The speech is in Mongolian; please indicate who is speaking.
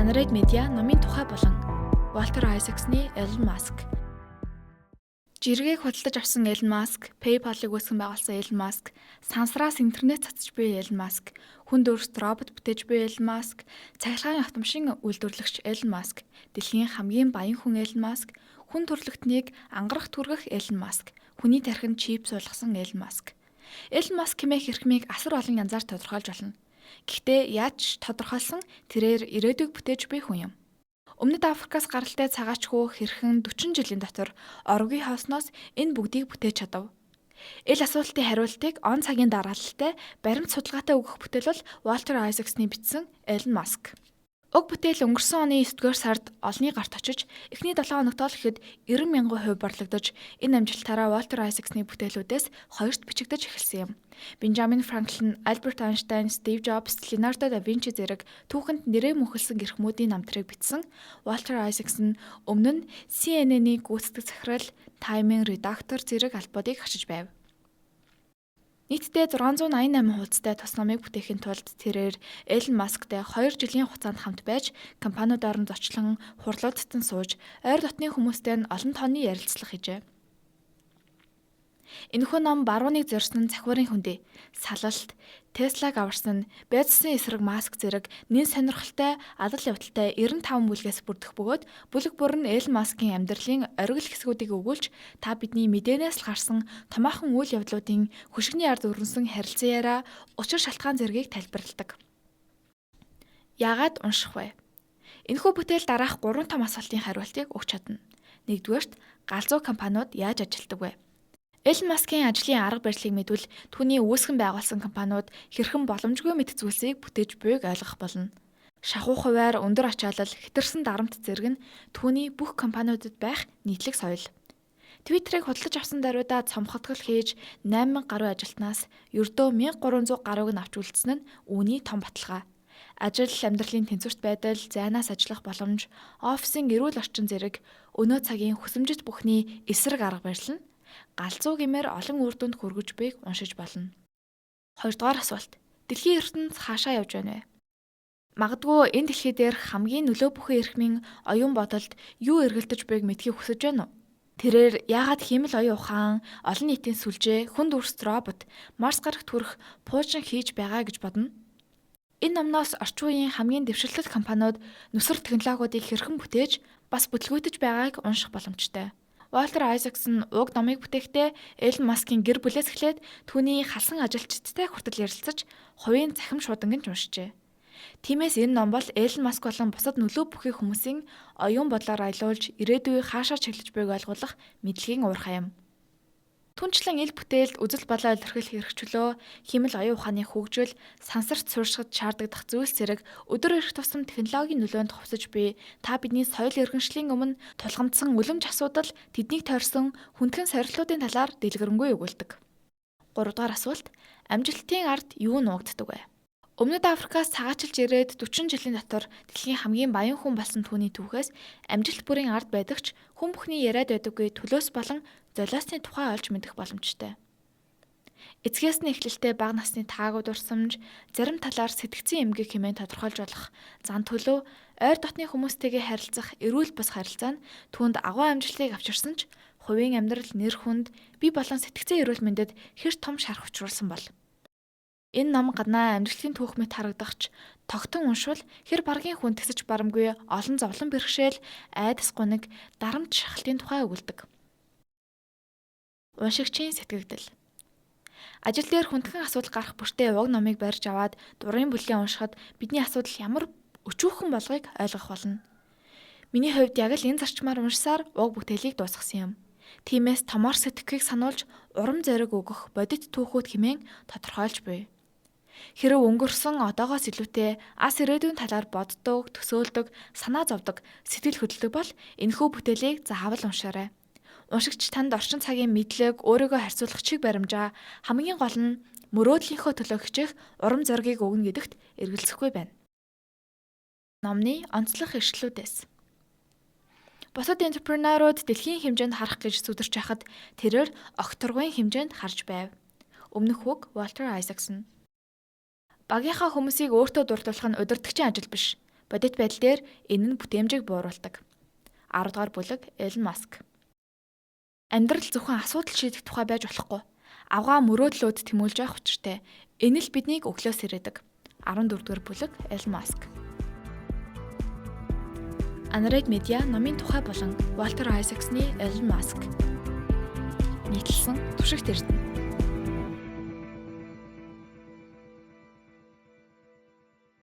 Speaker 1: Та нарыг медиа номын тухай болон Walter Isaacsны Elon Musk. Жиргээг худалдаж авсан Elon Musk, PayPal-ыг үүсгэн байгуулсан Elon Musk, сансраас интернет цацж буй Elon Musk, хүнд өөрсд робот бүтээж буй Elon Musk, цахилгаан автомашин үйлдвэрлэгч Elon Musk, дэлхийн хамгийн баян хүн Elon Musk, хүн төрөлхтнийг ангарах түргэх Elon Musk, хүний тархинд чип суулгасан Elon Musk. Elon Musk хэмээх эрхмийг асар олон янзаар тодорхойлж болно. Гэхдээ яаж тодорхойлсон тэрээр ирээдүйг бүтээж буй хүн юм. Өмнөд Африкаас гаралтай цагаач хүү хэрхэн 40 жилийн дотор оргийн хоосноос энэ бүгдийг бүтээж чадав. Эл асуултын хариултыг он цагийн дараалалтай баримт судалгаатай өгөх бүтээл бол Walter Isaacsны бичсэн Elon Musk. Уг бүтээл өнгөрсөн оны 9-р сард олонний гарт очиж эхний 7 хоногт л ихэд 90,000% борлогдож энэ амжилтаараа Walter Isaacsны бүтээлүүдээс хоёрт бичигдэж эхэлсэн юм. Бенджамин Франклин, Альберт Айнштайн, Стив Джобс, Леонардо да Винчи зэрэг түүхэнд нэрээ мөнхөлсөн гэрхмүүдийн намтрыг бичсэн Walter Isaacs нь өмнө нь CNN-ийн гүйцэтгэх захирал, Time-ийн редактор зэрэг албуудыг хашиж байв. Нийтдээ 688 хуудастай тус номыг бүтээхийн тулд тэрээр Elon Muskтай 2 жилийн хугацаанд хамт байж компаниудаар нь зочлон хурлуудтан сууж ойр дотны хүмүүстэй нь олон тооны ярилцлага хийжээ. Энэхүү ном барууныг зорьсон нь цахиурын хүндээ, салалт, Теслаг аварсан, байцсан эсрэг Маск зэрэг нэн сонирхолтой адал явдалтай 95 бүлгээс бүрдэх бөгөөд бүлэг бүр нь Elon Musk-ийн амьдралын оргил хэсгүүдийг өгүүлж та бидний мэдээнээс л гарсан томоохон үйл явдлуудын хөшигний ард өрнөсөн харилцан яриа, учир шалтгаан зэргийг тайлбарладаг. Яагаад унших вэ? Энэхүү бүтээл дараах 3 том асуултын хариултыг өгч чадна. Нэгдүгээрт, галзуу компаниуд яаж ажилтдаг вэ? Elon Musk-ийн ажлын арга барилыг мэдвэл түүний үүсгэн байгуулсан компаниуд хэрхэн боломжгүй мэт зүйлсийг бүтээж буйг ойлгох болно. Шахуу хувиар өндөр ачаалал, хэтэрсэн дарамт зэрэг нь түүний бүх компаниудад байх нийтлэг соёл. Twitter-ыг худалдаж авсан даруйдаа цомхотгол хийж 8,000 гаруй ажилтнаас ердөө 1,300 гаруйг нь авч үлдсэн нь үүний том баталгаа. Ажил, амьдралын тэнцвэрт байдал, зайнаас ажиллах боломж, офисын эрүүл орчин зэрэг өнөө цагийн хүсэмжит бүхний эсрэг арга барил нь галзуу гэмээр олон үр дүнд хүргэж буйг уншиж болно. Хоёрдугаар асуулт. Дэлхийн ертөнц хаашаа явж байна вэ? Магадгүй энэ дэлхий дээр хамгийн нөлөө бүхэн эрхмийн оюун бодолд юу эргэлдэж буйг мэдхийг хүсэж байна уу? Тэрээр яагаад хиймэл оюун ухаан, олон нийтийн сүлжээ, хүнд үрст робот, Марс гарагт хүрэх пуужин хийж байгаа гэж бодно. Энэ номноос орчин үеийн хамгийн дэвшилтэт компаниуд нүсэр технологиудыг хэрхэн бүтээж, бас бүтлгүүтэж байгааг унших боломжтой. Walter Isaacs нь уг номыг бүтээхдээ Elon Musk-ийн гэр бүлээс эхлээд түүний халсан ажилчдтай хүртэл ярилцаж хувийн цахим шууданганд уншжээ. Тиймээс энэ ном бол Elon Musk болон бусад нөлөө бүхий хүмүүсийн оюун бодлоор аялуулж ирээдүйг хаашаа чиглэж байгааг ойлгох мэдлэгийн уурхай юм. Түнчлэн ил бүтээлд үзэл болоо илэрхийлэх хэрэгчлөө, хэмэл оюун ухааны хөгжил, сансарт суурьшихад шаардлагадах зүйлс зэрэг өдөр ирэх тусам технологийн нөлөөнд хувцаж буй та бидний соёл иргэншлийн өмнө тулгамдсан үлэмж асуудал тэднийг тойрсон хүндхэн сорилтуудын талаар дэлгэрэнгүй өгүүлдэг. 3 дугаар асуулт. Амжилтын ард юу нуугддаг вэ? Өмнөд Африкаас цагаачилж ирээд 40 жилийн дотор дэлхийн хамгийн баян хүн болсон түүний түүхээс амжилт бүрийн ард байдагч хүн бүхний яриад байдаггүй төлөөс болон золиосны тухай олж мэдэх боломжтой. Эцгээс нь эхлэлтэй бага насны таагүй дурсамж, зарим талаар сэтгцэн эмгэг хэмээн тодорхойлж болох зан төлөв, ойр дотны хүмүүстэйгээ харилцах эрүүл бус харилцаа нь түүнд агуу амжилтыг авчирсан ч хувийн амьдрал, нэр хүнд, бие болон сэтгцэн эрүүл мэндэд хэр том шарх учруулсан бол. Энэ ном гаднаа амжилтын түүх мэт харагдахч тогтон уншвал хэр баргийн хүн тэгсэж барамгүй олон зовлон бэрхшээл, айдас гуниг, дарамт шахалтын тухай өгүүлдэг. Уншигчийн сэтгэгдэл. Ажил дээр хүндхэн асуудал гарах бүртээ уг номыг барьж аваад дурын бүлгийн уншихад бидний асуудал ямар өчүүхэн болгыг ойлгох болно. Миний хувьд яг л энэ зарчмаар уншсаар уг бүтээлийг дуусгасан юм. Тиймээс томоор сэтгэхийг сануулж урам зориг өгөх бодит түүхүүд хэмээн тодорхойлж буй. Хэрэв өнгөрсөн одоогоос илүүтэй ас ирээдүйн талаар боддог, төсөөлдөг, санаа зовдөг, сэтгэл хөдлөдөг бол энэхүү бүтээлийг заавал уншаарай. Уншигч танд орчин цагийн мэдлэг, өөрийгөө харьцуулах чиг баримжаа, хамгийн гол нь мөрөөдлийнхөө төлөө хичээх урам зоригийг өгнө гэдэгт эргэлзэхгүй байна. Номны онцлог эрсдлүүдээс. Бусад энтерпренерууд дэлхийн хэмжээнд харах гэж сүдэрч байхад тэрээр огторгуйн хэмжээнд харж байв. Өмнөх үг Walter Isaacs нь. Багийнхаа хүмүүсийг өөртөө дурдуулах нь удирдагчийн ажил биш. Бодит байдал дээр энэ нь бүтээмжийг бууруулдаг. 10 дугаар бүлэг Elon Musk. Амьдрал зөвхөн асуудал шийдэх тухай байж болохгүй. Авгаа мөрөөдлөөд тэмүүлж явах учиртай. Энэ л биднийг өглөөс ирээдэг. 14 дугаар бүлэг Elon Musk. Unread Media номын тухай болон Walter Isaacs-ны Elon Musk. Нийтлсэн туршигт эрдэнэ.